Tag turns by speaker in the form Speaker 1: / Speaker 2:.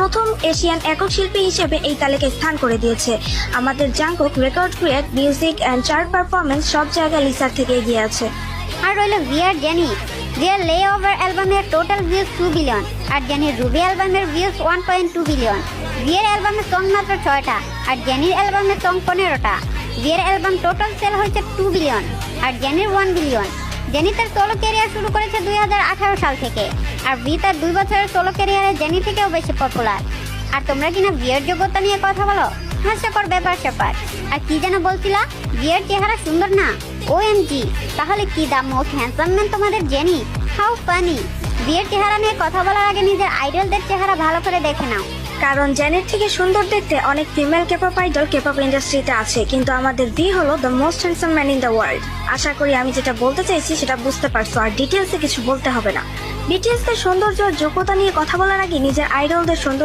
Speaker 1: প্রথম এশিয়ান একক শিল্পী হিসেবে এই তালিকায় স্থান করে দিয়েছে। আমাদের Jungkook record create, music and chart performance সব জায়গায় লিসার থেকে এগিয়ে আছে।
Speaker 2: আর রইল ভিয়ার জেনি। ভিয়ার লে ওভার অ্যালবামের টোটাল ভিউজ 2 বিলিয়ন, আর জেনির রুবি অ্যালবামের ভিউজ 1.2 বিলিয়ন। ভিয়ার অ্যালবামের সং মাত্র 6টা, আর জেনির অ্যালবামের সং 15টা। ভিয়ার অ্যালবাম টোটাল সেল হয়েছে 2 বিলিয়ন, আর জেনির 1 বিলিয়ন। জেনি তার সোলো ক্যারিয়ার শুরু করেছে 2018 সাল থেকে, আর ভি তার 2 বছরের সোলো ক্যারিয়ারে জেনি থেকেও বেশি পপুলার। আর তোমরা কিনা ভিয়ার যোগ্যতা নিয়ে কথা বলো, হাস্যকর ব্যাপার স্যাপার। আর কি যেন বলছিলা, ভিয়ার চেহারা সুন্দর না? OMG, তাহলে কি দা মোস্ট হ্যান্ডসাম ম্যান তোমাদের জেনি? How funny. ভিয়ার চেহারা নিয়ে কথা বলার আগে নিজের আইডলদের চেহারা ভালো করে দেখে নাও।
Speaker 1: কারণ জেনির থেকে সুন্দর দেখতে অনেক ফিমেল কেপঅপ আইডল কেপঅপ ইন্ডাস্ট্রিতে আছে, কিন্তু আমাদের ভি হলো the most handsome man in the world. আশা করি আমি যেটা বলতে চাইছি সেটা বুঝতে পারছো, আর ডিটেলসে কিছু বলতে হবে না। বিটিএস এর সৌন্দর্য ও যোগ্যতা নিয়ে কথা বলার আগে নিজের আইডলদের সৌন্দর্য